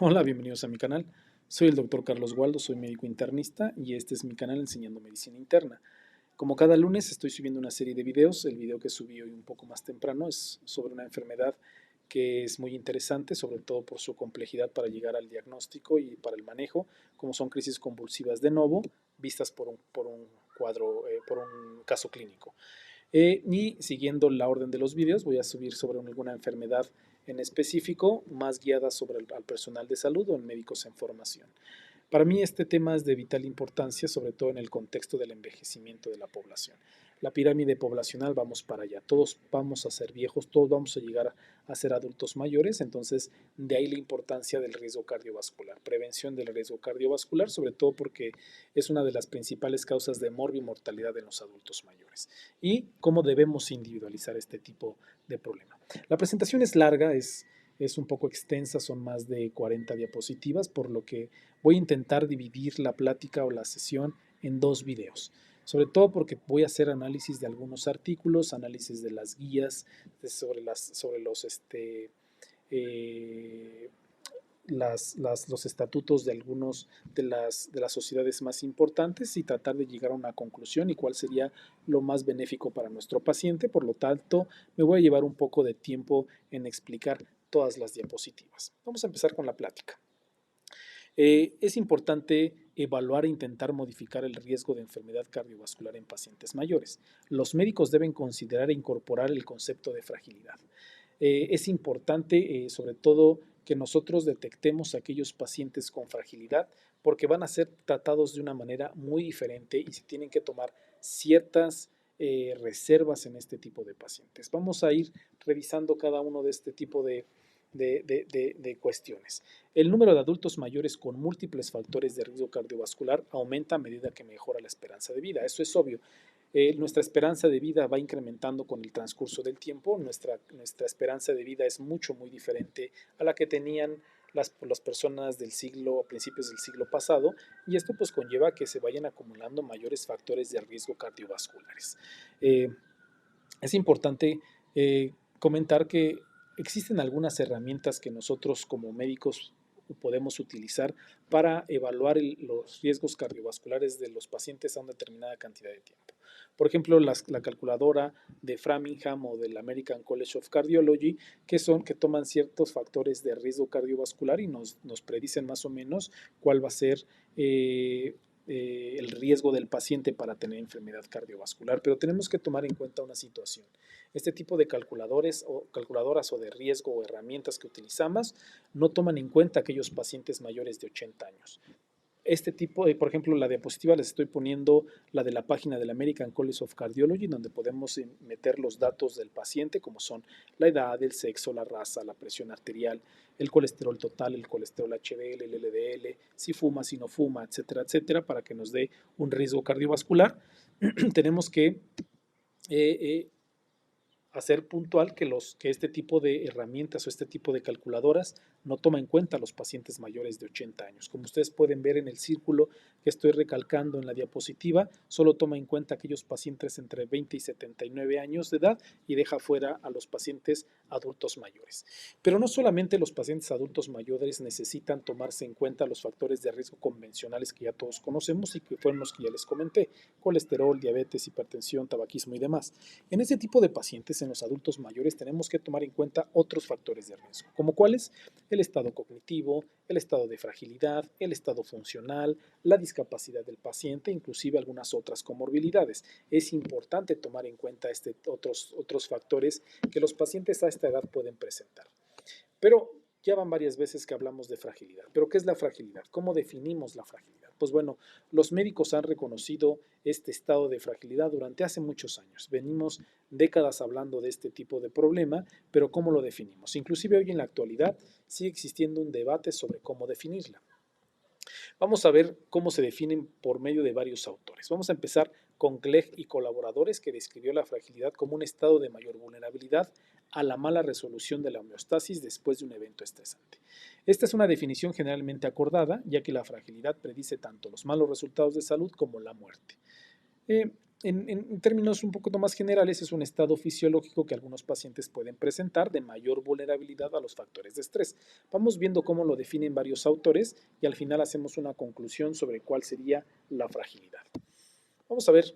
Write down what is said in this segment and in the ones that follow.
Hola, bienvenidos a mi canal. Soy el doctor Carlos Waldo, soy médico internista y este es mi canal Enseñando Medicina Interna. Como cada lunes estoy subiendo una serie de videos. El video que subí hoy un poco más temprano es sobre una enfermedad que es muy interesante, sobre todo por su complejidad para llegar al diagnóstico y para el manejo, como son crisis convulsivas de novo, vistas por un cuadro, por un caso clínico. Y siguiendo la orden de los vídeos, voy a subir sobre alguna enfermedad en específico, más guiada sobre al personal de salud o en médicos en formación. Para mí este tema es de vital importancia, sobre todo en el contexto del envejecimiento de la población. La pirámide poblacional vamos para allá, todos vamos a ser viejos, todos vamos a llegar a ser adultos mayores, entonces de ahí la importancia del riesgo cardiovascular, prevención del riesgo cardiovascular, sobre todo porque es una de las principales causas de mortalidad en los adultos mayores. Y cómo debemos individualizar este tipo de problema. La presentación es larga, es un poco extensa, son más de 40 diapositivas, por lo que voy a intentar dividir la plática o la sesión en dos videos. Sobre todo porque voy a hacer análisis de algunos artículos, análisis de las guías, sobre eh, los estatutos de algunos de las sociedades más importantes y tratar de llegar a una conclusión y cuál sería lo más benéfico para nuestro paciente. Por lo tanto, me voy a llevar un poco de tiempo en explicar todas las diapositivas. Vamos a empezar con la plática. Es importante evaluar e intentar modificar el riesgo de enfermedad cardiovascular en pacientes mayores. Los médicos deben considerar e incorporar el concepto de fragilidad. Es importante, sobre todo, que nosotros detectemos a aquellos pacientes con fragilidad porque van a ser tratados de una manera muy diferente y se tienen que tomar ciertas reservas en este tipo de pacientes. Vamos a ir revisando cada uno de este tipo de cuestiones. El número de adultos mayores con múltiples factores de riesgo cardiovascular aumenta a medida que mejora la esperanza de vida. Eso es obvio. Nuestra esperanza de vida va incrementando con el transcurso del tiempo. Nuestra esperanza de vida es muy diferente a la que tenían las personas del siglo, a principios del siglo pasado, y esto pues conlleva que se vayan acumulando mayores factores de riesgo cardiovasculares. Es importante comentar que existen algunas herramientas que nosotros como médicos podemos utilizar para evaluar los riesgos cardiovasculares de los pacientes a una determinada cantidad de tiempo. Por ejemplo, la calculadora de Framingham o del American College of Cardiology, que toman ciertos factores de riesgo cardiovascular y nos predicen más o menos cuál va a ser el riesgo del paciente para tener enfermedad cardiovascular, pero tenemos que tomar en cuenta una situación. Este tipo de calculadoras o de riesgo o herramientas que utilizamos no toman en cuenta aquellos pacientes mayores de 80 años. Este tipo, por ejemplo, la diapositiva les estoy poniendo la de la página del American College of Cardiology, donde podemos meter los datos del paciente, como son la edad, el sexo, la raza, la presión arterial, el colesterol total, el colesterol HDL, el LDL, si fuma, si no fuma, etcétera, etcétera, para que nos dé un riesgo cardiovascular. Tenemos que eh, hacer puntual que este tipo de herramientas o este tipo de calculadoras no toma en cuenta a los pacientes mayores de 80 años. Como ustedes pueden ver en el círculo que estoy recalcando en la diapositiva, solo toma en cuenta aquellos pacientes entre 20 y 79 años de edad y deja fuera a los pacientes adultos mayores. Pero no solamente los pacientes adultos mayores necesitan tomarse en cuenta los factores de riesgo convencionales que ya todos conocemos y que fueron los que ya les comenté: colesterol, diabetes, hipertensión, tabaquismo y demás. En este tipo de pacientes, en los adultos mayores, tenemos que tomar en cuenta otros factores de riesgo, como cuáles: el estado cognitivo, el estado de fragilidad, el estado funcional, la discapacidad del paciente, inclusive algunas otras comorbilidades. Es importante tomar en cuenta otros factores que los pacientes a esta edad pueden presentar. Pero ya van varias veces que hablamos de fragilidad. ¿Pero qué es la fragilidad? ¿Cómo definimos la fragilidad? Pues bueno, los médicos han reconocido este estado de fragilidad durante hace muchos años. Venimos décadas hablando de este tipo de problema, pero ¿cómo lo definimos? Inclusive hoy en la actualidad sigue existiendo un debate sobre cómo definirla. Vamos a ver cómo se definen por medio de varios autores. Vamos a empezar con Glegg y colaboradores, que describió la fragilidad como un estado de mayor vulnerabilidad a la mala resolución de la homeostasis después de un evento estresante. Esta es una definición generalmente acordada, ya que la fragilidad predice tanto los malos resultados de salud como la muerte. en términos un poquito más generales, es un estado fisiológico que algunos pacientes pueden presentar de mayor vulnerabilidad a los factores de estrés. Vamos viendo cómo lo definen varios autores y al final hacemos una conclusión sobre cuál sería la fragilidad. Vamos a ver,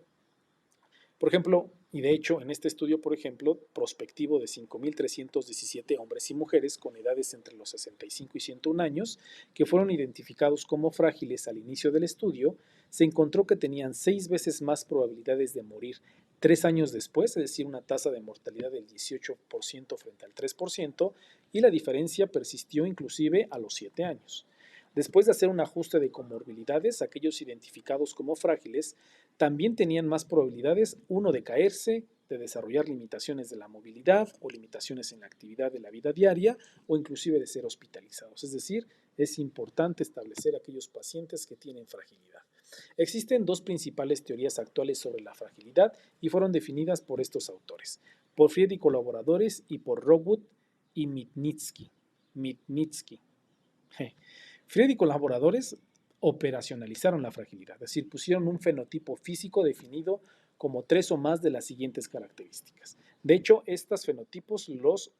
por ejemplo, y de hecho en este estudio, por ejemplo, prospectivo de 5.317 hombres y mujeres con edades entre los 65 y 101 años, que fueron identificados como frágiles al inicio del estudio, se encontró que tenían 6 veces más probabilidades de morir 3 años después, es decir, una tasa de mortalidad del 18% frente al 3%, y la diferencia persistió inclusive a los 7 años. Después de hacer un ajuste de comorbilidades, aquellos identificados como frágiles también tenían más probabilidades, uno, de caerse, de desarrollar limitaciones de la movilidad o limitaciones en la actividad de la vida diaria o inclusive de ser hospitalizados. Es decir, es importante establecer aquellos pacientes que tienen fragilidad. Existen dos principales teorías actuales sobre la fragilidad y fueron definidas por estos autores, por Fried y colaboradores y por Rockwood y Mitnitsky. Fried y colaboradores operacionalizaron la fragilidad, es decir, pusieron un fenotipo físico definido como 3 o más de las siguientes características. De hecho, estos fenotipos los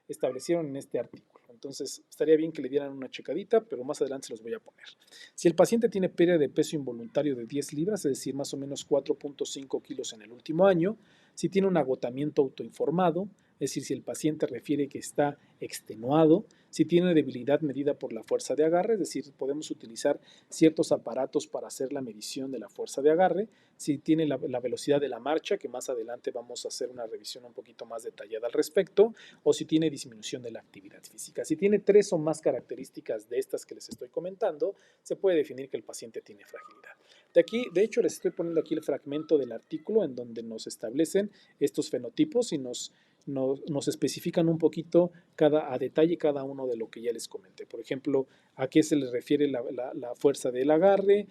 establecieron en este artículo. Entonces, estaría bien que le dieran una checadita, pero más adelante se los voy a poner. Si el paciente tiene pérdida de peso involuntario de 10 libras, es decir, más o menos 4.5 kilos en el último año, si tiene un agotamiento autoinformado, es decir, si el paciente refiere que está extenuado, si tiene debilidad medida por la fuerza de agarre, es decir, podemos utilizar ciertos aparatos para hacer la medición de la fuerza de agarre, si tiene la velocidad de la marcha, que más adelante vamos a hacer una revisión un poquito más detallada al respecto, o si tiene disminución de la actividad física. Si tiene 3 o más características de estas que les estoy comentando, se puede definir que el paciente tiene fragilidad. De hecho, les estoy poniendo aquí el fragmento del artículo en donde nos establecen estos fenotipos y nos especifican un poquito a detalle cada uno de lo que ya les comenté. Por ejemplo, a qué se le refiere la fuerza del agarre,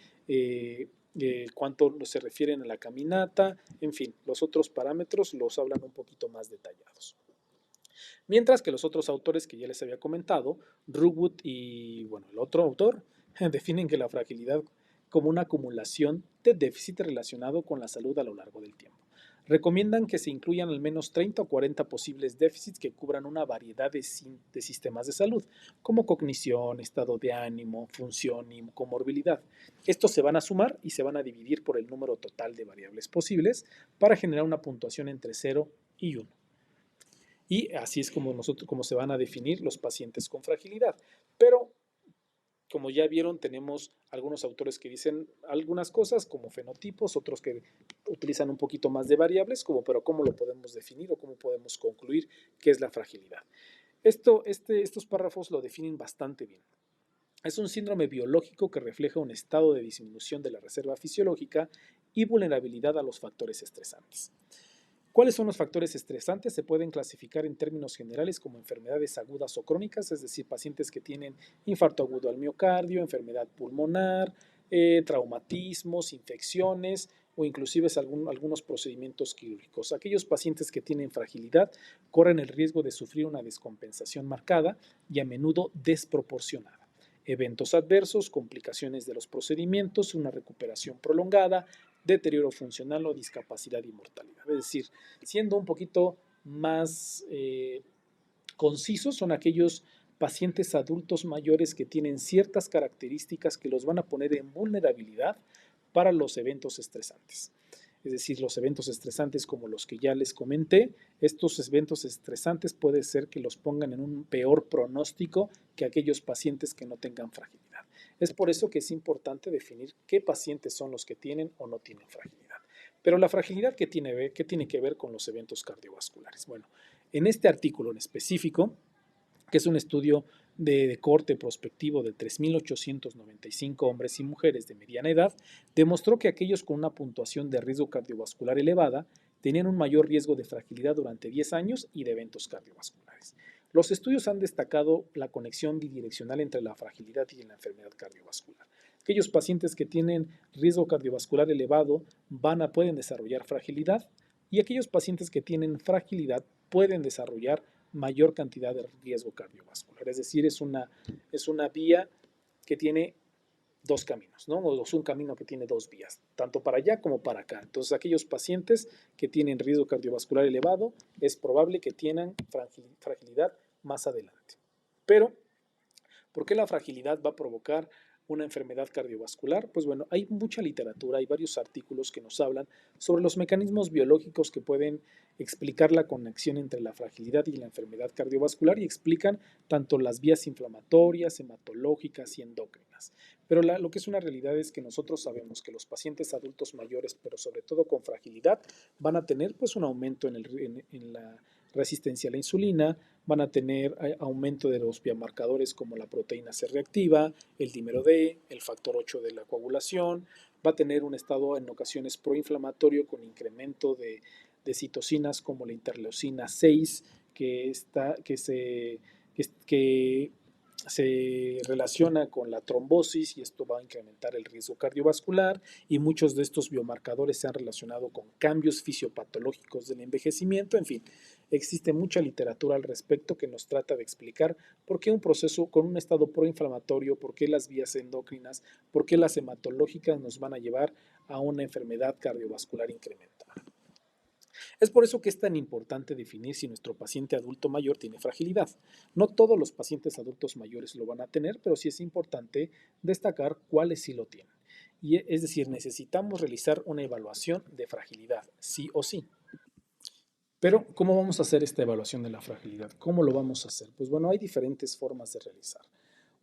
cuánto se refieren a la caminata, en fin, los otros parámetros los hablan un poquito más detallados. Mientras que los otros autores que ya les había comentado, Rookwood y bueno, el otro autor, definen que la fragilidad como una acumulación de déficit relacionado con la salud a lo largo del tiempo. Recomiendan que se incluyan al menos 30 o 40 posibles déficits que cubran una variedad de sistemas de salud, como cognición, estado de ánimo, función y comorbilidad. Estos se van a sumar y se van a dividir por el número total de variables posibles para generar una puntuación entre 0 y 1. Y así es como se van a definir los pacientes con fragilidad. Pero, como ya vieron, tenemos algunos autores que dicen algunas cosas como fenotipos, otros que utilizan un poquito más de variables, pero ¿cómo lo podemos definir o cómo podemos concluir qué es la fragilidad? Estos párrafos lo definen bastante bien. Es un síndrome biológico que refleja un estado de disminución de la reserva fisiológica y vulnerabilidad a los factores estresantes. ¿Cuáles son los factores estresantes? Se pueden clasificar en términos generales como enfermedades agudas o crónicas, es decir, pacientes que tienen infarto agudo al miocardio, enfermedad pulmonar, traumatismos, infecciones o inclusive algunos procedimientos quirúrgicos. Aquellos pacientes que tienen fragilidad corren el riesgo de sufrir una descompensación marcada y a menudo desproporcionada. Eventos adversos, complicaciones de los procedimientos, una recuperación prolongada, deterioro funcional o discapacidad y mortalidad. Es decir, siendo un poquito más concisos, son aquellos pacientes adultos mayores que tienen ciertas características que los van a poner en vulnerabilidad para los eventos estresantes. Es decir, los eventos estresantes como los que ya les comenté, estos eventos estresantes puede ser que los pongan en un peor pronóstico que aquellos pacientes que no tengan fragilidad. Es por eso que es importante definir qué pacientes son los que tienen o no tienen fragilidad. Pero la fragilidad, ¿qué tiene que ver con los eventos cardiovasculares? Bueno, en este artículo en específico, que es un estudio de corte prospectivo de 3.895 hombres y mujeres de mediana edad, demostró que aquellos con una puntuación de riesgo cardiovascular elevada tenían un mayor riesgo de fragilidad durante 10 años y de eventos cardiovasculares. Los estudios han destacado la conexión bidireccional entre la fragilidad y la enfermedad cardiovascular. Aquellos pacientes que tienen riesgo cardiovascular elevado pueden desarrollar fragilidad y aquellos pacientes que tienen fragilidad pueden desarrollar mayor cantidad de riesgo cardiovascular. Es decir, es una vía que tiene dos caminos, ¿no? O es un camino que tiene dos vías, tanto para allá como para acá. Entonces, aquellos pacientes que tienen riesgo cardiovascular elevado, es probable que tengan fragilidad más adelante. Pero, ¿por qué la fragilidad va a provocar una enfermedad cardiovascular? Pues bueno, hay mucha literatura, hay varios artículos que nos hablan sobre los mecanismos biológicos que pueden explicar la conexión entre la fragilidad y la enfermedad cardiovascular y explican tanto las vías inflamatorias, hematológicas y endocrinas. Pero lo que es una realidad es que nosotros sabemos que los pacientes adultos mayores, pero sobre todo con fragilidad, van a tener pues un aumento en la resistencia a la insulina, van a tener aumento de los biomarcadores como la proteína C reactiva, el dímero D, el factor 8 de la coagulación, va a tener un estado en ocasiones proinflamatorio con incremento de citocinas como la interleucina 6, que se relaciona con la trombosis y esto va a incrementar el riesgo cardiovascular y muchos de estos biomarcadores se han relacionado con cambios fisiopatológicos del envejecimiento. En fin, existe mucha literatura al respecto que nos trata de explicar por qué un proceso con un estado proinflamatorio, por qué las vías endocrinas, por qué las hematológicas nos van a llevar a una enfermedad cardiovascular incrementada. Es por eso que es tan importante definir si nuestro paciente adulto mayor tiene fragilidad. No todos los pacientes adultos mayores lo van a tener, pero sí es importante destacar cuáles sí lo tienen. Y es decir, necesitamos realizar una evaluación de fragilidad, sí o sí. Pero, ¿cómo vamos a hacer esta evaluación de la fragilidad? ¿Cómo lo vamos a hacer? Pues bueno, hay diferentes formas de realizar.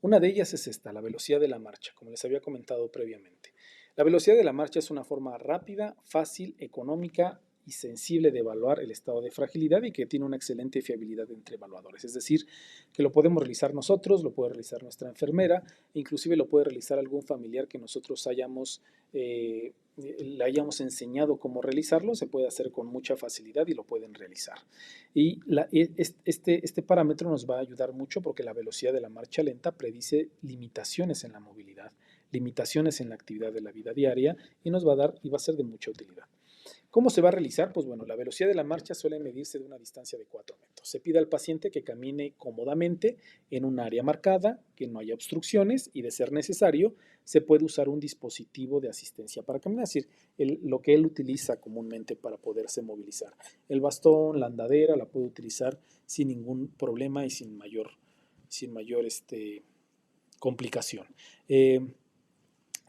Una de ellas es esta, la velocidad de la marcha, como les había comentado previamente. La velocidad de la marcha es una forma rápida, fácil, económica y sensible de evaluar el estado de fragilidad y que tiene una excelente fiabilidad entre evaluadores. Es decir, que lo podemos realizar nosotros, lo puede realizar nuestra enfermera, e inclusive lo puede realizar algún familiar que nosotros le hayamos enseñado cómo realizarlo, se puede hacer con mucha facilidad y lo pueden realizar. Y este parámetro nos va a ayudar mucho porque la velocidad de la marcha lenta predice limitaciones en la movilidad, limitaciones en la actividad de la vida diaria y nos va a dar y va a ser de mucha utilidad. ¿Cómo se va a realizar? Pues bueno, la velocidad de la marcha suele medirse de una distancia de 4 metros. Se pide al paciente que camine cómodamente en un área marcada, que no haya obstrucciones y de ser necesario, se puede usar un dispositivo de asistencia para caminar, es decir, lo que él utiliza comúnmente para poderse movilizar. El bastón, la andadera, la puede utilizar sin ningún problema y sin mayor complicación.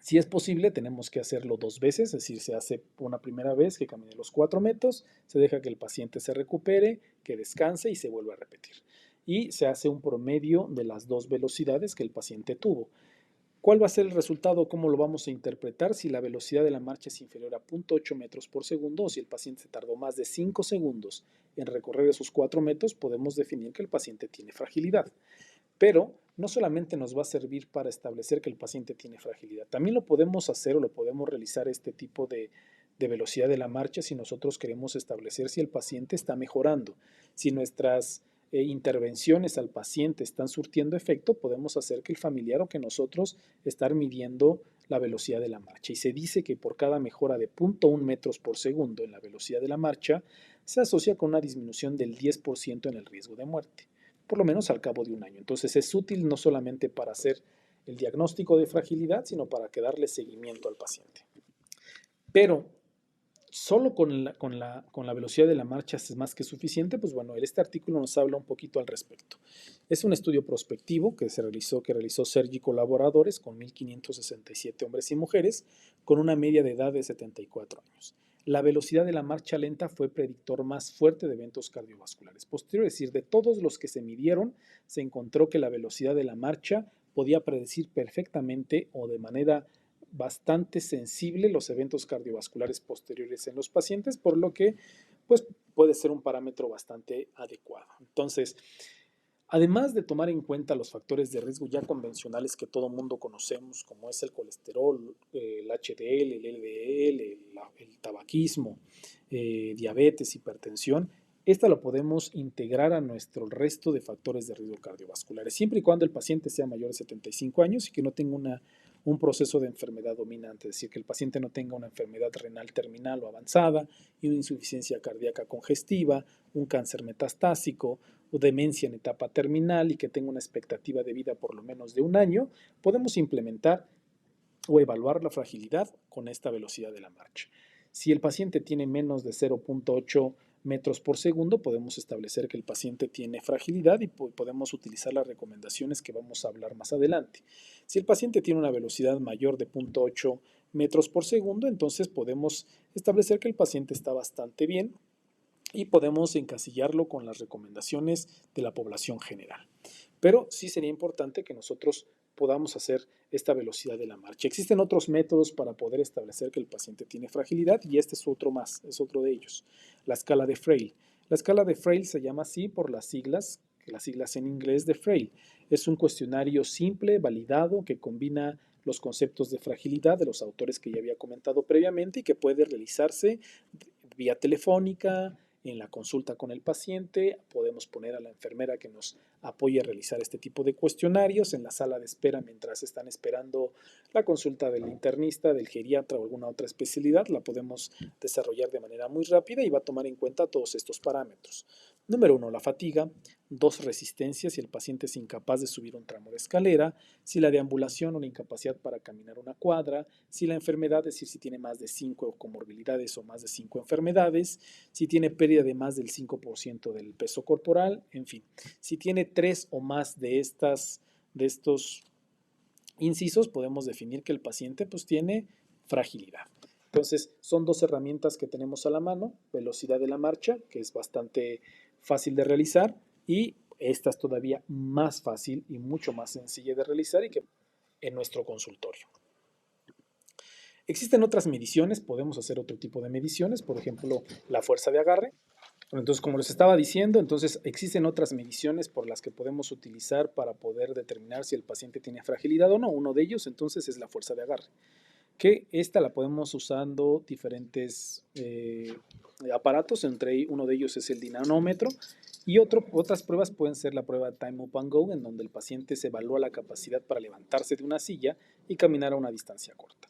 Si es posible, tenemos que hacerlo 2 veces, es decir, se hace una primera vez que camine los 4 metros, se deja que el paciente se recupere, que descanse y se vuelve a repetir. Y se hace un promedio de las dos velocidades que el paciente tuvo. ¿Cuál va a ser el resultado? ¿Cómo lo vamos a interpretar? Si la velocidad de la marcha es inferior a 0.8 metros por segundo o si el paciente se tardó más de 5 segundos en recorrer esos 4 metros, podemos definir que el paciente tiene fragilidad. Pero no solamente nos va a servir para establecer que el paciente tiene fragilidad, también lo podemos hacer o lo podemos realizar este tipo de velocidad de la marcha si nosotros queremos establecer si el paciente está mejorando. Si nuestras intervenciones al paciente están surtiendo efecto, podemos hacer que el familiar o que nosotros estar midiendo la velocidad de la marcha. Y se dice que por cada mejora de 0.1 metros por segundo en la velocidad de la marcha, se asocia con una disminución del 10% en el riesgo de muerte, por lo menos al cabo de un año. Entonces es útil no solamente para hacer el diagnóstico de fragilidad, sino para que darle seguimiento al paciente. Pero solo con la velocidad de la marcha es más que suficiente. Pues bueno, este artículo nos habla un poquito al respecto. Es un estudio prospectivo que realizó Sergi y colaboradores con 1.567 hombres y mujeres con una media de edad de 74 años. La velocidad de la marcha lenta fue predictor más fuerte de eventos cardiovasculares. Posterior, es decir, de todos los que se midieron, se encontró que la velocidad de la marcha podía predecir perfectamente o de manera bastante sensible los eventos cardiovasculares posteriores en los pacientes, por lo que pues, puede ser un parámetro bastante adecuado. Entonces, además de tomar en cuenta los factores de riesgo ya convencionales que todo mundo conocemos, como es el colesterol, el HDL, el LDL, el tabaquismo, diabetes, hipertensión, esta lo podemos integrar a nuestro resto de factores de riesgo cardiovasculares, siempre y cuando el paciente sea mayor de 75 años y que no tenga un proceso de enfermedad dominante, es decir, que el paciente no tenga una enfermedad renal terminal o avanzada y una insuficiencia cardíaca congestiva, un cáncer metastásico o demencia en etapa terminal y que tenga una expectativa de vida por lo menos de un año, podemos implementar o evaluar la fragilidad con esta velocidad de la marcha. Si el paciente tiene menos de 0.8 metros por segundo, podemos establecer que el paciente tiene fragilidad y podemos utilizar las recomendaciones que vamos a hablar más adelante. Si el paciente tiene una velocidad mayor de 0.8 metros por segundo, entonces podemos establecer que el paciente está bastante bien y podemos encasillarlo con las recomendaciones de la población general. Pero sí sería importante que nosotros podamos hacer esta velocidad de la marcha. Existen otros métodos para poder establecer que el paciente tiene fragilidad y este es otro más, es otro de ellos, la escala de Frail. La escala de Frail se llama así por las siglas en inglés de Frail. Es un cuestionario simple, validado, que combina los conceptos de fragilidad de los autores que ya había comentado previamente y que puede realizarse vía telefónica, en la consulta con el paciente, podemos poner a la enfermera que nos apoye a realizar este tipo de cuestionarios en la sala de espera mientras están esperando la consulta del internista, del geriatra o alguna otra especialidad, la podemos desarrollar de manera muy rápida y va a tomar en cuenta todos estos parámetros. Número 1, la fatiga. 2, resistencia, si el paciente es incapaz de subir un tramo de escalera, si la deambulación o la incapacidad para caminar una cuadra, si la enfermedad, es decir, si tiene más de 5 comorbilidades o más de 5 enfermedades, si tiene pérdida de más del 5% del peso corporal, en fin, si tiene 3 o más de estos incisos, podemos definir que el paciente pues tiene fragilidad. Entonces, son dos herramientas que tenemos a la mano, velocidad de la marcha, que es bastante fácil de realizar, y esta es todavía más fácil y mucho más sencilla de realizar y que en nuestro consultorio. Existen otras mediciones, podemos hacer otro tipo de mediciones, por ejemplo, la fuerza de agarre. Entonces, como les estaba diciendo, entonces existen otras mediciones por las que podemos utilizar para poder determinar si el paciente tiene fragilidad o no. Uno de ellos, entonces, es la fuerza de agarre, que esta la podemos usando diferentes aparatos, entre uno de ellos es el dinamómetro, y otras pruebas pueden ser la prueba Time Up and Go, en donde el paciente se evalúa la capacidad para levantarse de una silla y caminar a una distancia corta.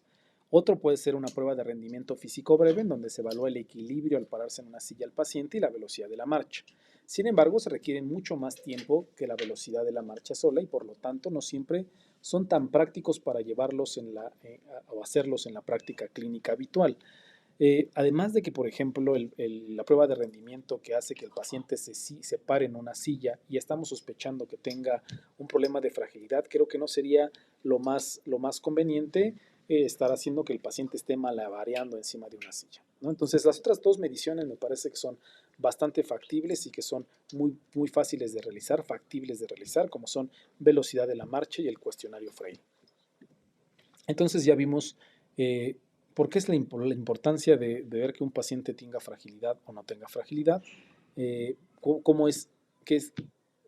Otro puede ser una prueba de rendimiento físico breve, en donde se evalúa el equilibrio al pararse en una silla al paciente y la velocidad de la marcha. Sin embargo, se requiere mucho más tiempo que la velocidad de la marcha sola y por lo tanto no siempre son tan prácticos para llevarlos o hacerlos en la práctica clínica habitual. Además de que, por ejemplo, la prueba de rendimiento que hace que el paciente se pare en una silla y estamos sospechando que tenga un problema de fragilidad, creo que no sería lo más conveniente estar haciendo que el paciente esté malabareando encima de una silla, ¿no? Entonces, las otras dos mediciones me parece que son bastante factibles y que son muy, muy fáciles de realizar, factibles de realizar, como son velocidad de la marcha y el cuestionario Frail. Entonces ya vimos por qué es la importancia de ver que un paciente tenga fragilidad o no tenga fragilidad, cómo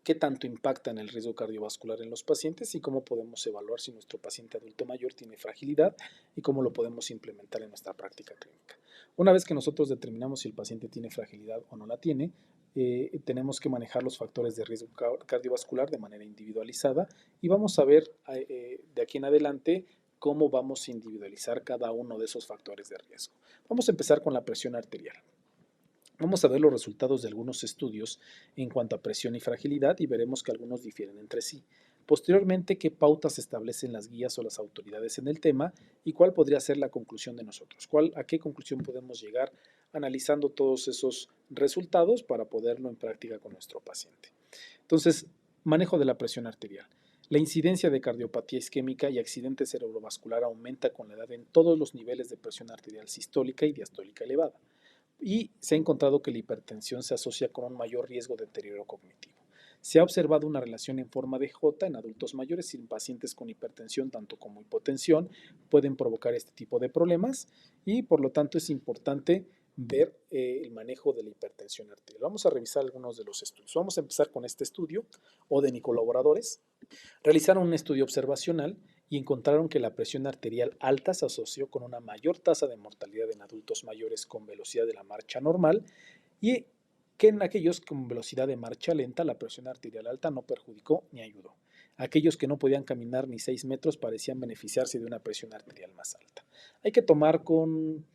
qué tanto impacta en el riesgo cardiovascular en los pacientes y cómo podemos evaluar si nuestro paciente adulto mayor tiene fragilidad y cómo lo podemos implementar en nuestra práctica clínica. Una vez que nosotros determinamos si el paciente tiene fragilidad o no la tiene, tenemos que manejar los factores de riesgo cardiovascular de manera individualizada y vamos a ver de aquí en adelante cómo vamos a individualizar cada uno de esos factores de riesgo. Vamos a empezar con la presión arterial. Vamos a ver los resultados de algunos estudios en cuanto a presión y fragilidad y veremos que algunos difieren entre sí. Posteriormente, qué pautas establecen las guías o las autoridades en el tema y cuál podría ser la conclusión de nosotros. ¿A qué conclusión podemos llegar analizando todos esos resultados para poderlo en práctica con nuestro paciente? Entonces, manejo de la presión arterial. La incidencia de cardiopatía isquémica y accidente cerebrovascular aumenta con la edad en todos los niveles de presión arterial sistólica y diastólica elevada. Y se ha encontrado que la hipertensión se asocia con un mayor riesgo de deterioro cognitivo. Se ha observado una relación en forma de J en adultos mayores y en pacientes con hipertensión, tanto como hipotensión, pueden provocar este tipo de problemas y por lo tanto es importante ver el manejo de la hipertensión arterial. Vamos a revisar algunos de los estudios. Vamos a empezar con este estudio, Oden y colaboradores. Realizaron un estudio observacional y encontraron que la presión arterial alta se asoció con una mayor tasa de mortalidad en adultos mayores con velocidad de la marcha normal y que en aquellos con velocidad de marcha lenta la presión arterial alta no perjudicó ni ayudó. Aquellos que no podían caminar ni 6 metros parecían beneficiarse de una presión arterial más alta. Hay que tomar con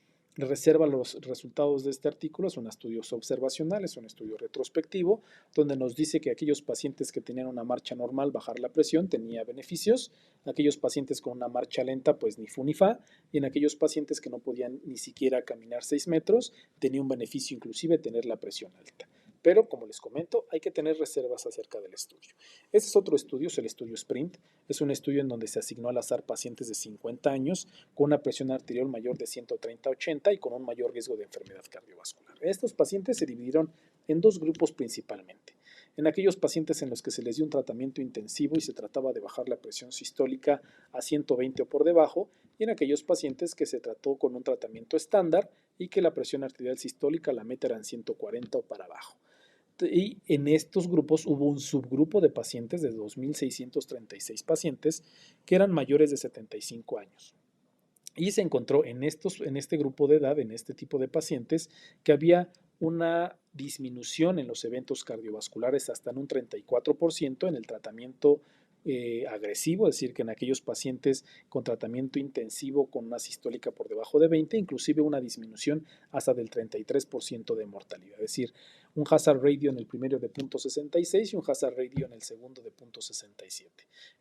reserva los resultados de este artículo, son estudios observacionales, un estudio retrospectivo, donde nos dice que aquellos pacientes que tenían una marcha normal, bajar la presión, tenía beneficios, aquellos pacientes con una marcha lenta, pues ni fu ni fa, y en aquellos pacientes que no podían ni siquiera caminar 6 metros, tenía un beneficio inclusive tener la presión alta. Pero, como les comento, hay que tener reservas acerca del estudio. Este es otro estudio, es el estudio SPRINT. Es un estudio en donde se asignó al azar pacientes de 50 años con una presión arterial mayor de 130/80 y con un mayor riesgo de enfermedad cardiovascular. Estos pacientes se dividieron en dos grupos principalmente. En aquellos pacientes en los que se les dio un tratamiento intensivo y se trataba de bajar la presión sistólica a 120 o por debajo, y en aquellos pacientes que se trató con un tratamiento estándar y que la presión arterial sistólica la meta eran 140 o para abajo. Y en estos grupos hubo un subgrupo de pacientes de 2.636 pacientes que eran mayores de 75 años. Y se encontró en este grupo de edad, en este tipo de pacientes, que había una disminución en los eventos cardiovasculares hasta en un 34% en el tratamiento agresivo, es decir, que en aquellos pacientes con tratamiento intensivo con una sistólica por debajo de 20, inclusive una disminución hasta del 33% de mortalidad, es decir, un hazard ratio en el primero de 0.66 y un hazard ratio en el segundo de 0.67.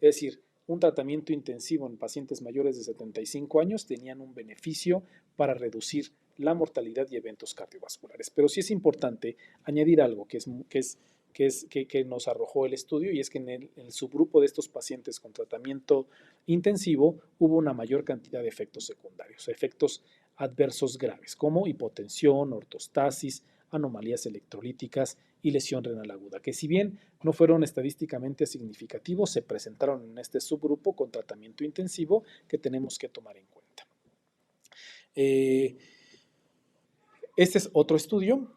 Es decir, un tratamiento intensivo en pacientes mayores de 75 años tenían un beneficio para reducir la mortalidad y eventos cardiovasculares. Pero sí es importante añadir algo que nos arrojó el estudio, y es que en el subgrupo de estos pacientes con tratamiento intensivo hubo una mayor cantidad de efectos secundarios, efectos adversos graves, como hipotensión, ortostasis, anomalías electrolíticas y lesión renal aguda, que si bien no fueron estadísticamente significativos, se presentaron en este subgrupo con tratamiento intensivo que tenemos que tomar en cuenta. Este es otro estudio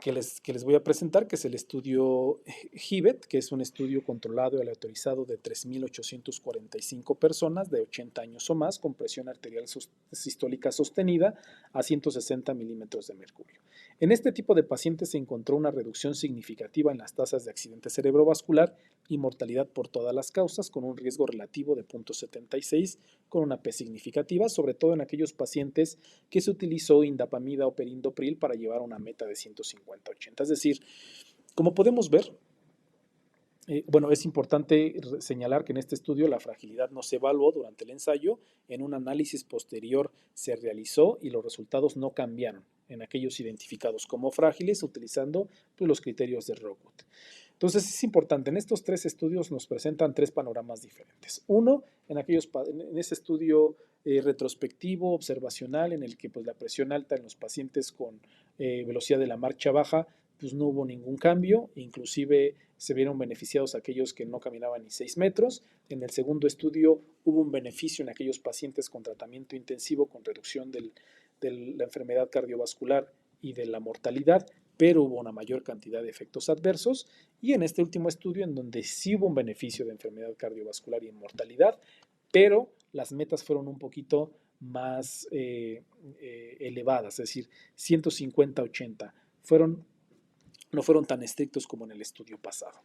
que les voy a presentar, que es el estudio HIVET, que es un estudio controlado y aleatorizado de 3.845 personas de 80 años o más con presión arterial sistólica sostenida a 160 milímetros de mercurio. En este tipo de pacientes se encontró una reducción significativa en las tasas de accidente cerebrovascular y mortalidad por todas las causas, con un riesgo relativo de 0.76, con una P significativa, sobre todo en aquellos pacientes que se utilizó indapamida o perindopril para llevar una meta de 150/80. Es decir, como podemos ver, bueno, es importante señalar que en este estudio la fragilidad no se evaluó durante el ensayo, en un análisis posterior se realizó y los resultados no cambiaron en aquellos identificados como frágiles utilizando pues, los criterios de Rockwood. Entonces es importante, en estos tres estudios nos presentan tres panoramas diferentes. Uno, en ese estudio retrospectivo, observacional, en el que pues, la presión alta en los pacientes con velocidad de la marcha baja, pues no hubo ningún cambio, inclusive se vieron beneficiados aquellos que no caminaban ni 6 metros. En el segundo estudio hubo un beneficio en aquellos pacientes con tratamiento intensivo con reducción de la enfermedad cardiovascular y de la mortalidad, pero hubo una mayor cantidad de efectos adversos. Y en este último estudio, en donde sí hubo un beneficio de enfermedad cardiovascular y en mortalidad, pero las metas fueron un poquito más elevadas, es decir, 150/80. No fueron tan estrictos como en el estudio pasado.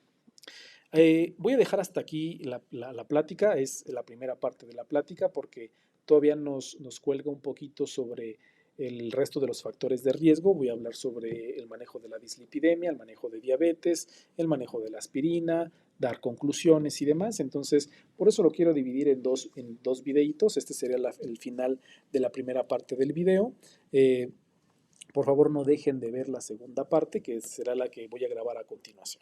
Voy a dejar hasta aquí la plática, es la primera parte de la plática, porque todavía nos cuelga un poquito sobre el resto de los factores de riesgo. Voy a hablar sobre el manejo de la dislipidemia, el manejo de diabetes, el manejo de la aspirina, dar conclusiones y demás. Entonces, por eso lo quiero dividir en dos videitos. Este sería el final de la primera parte del video. Por favor, no dejen de ver la segunda parte, que será la que voy a grabar a continuación.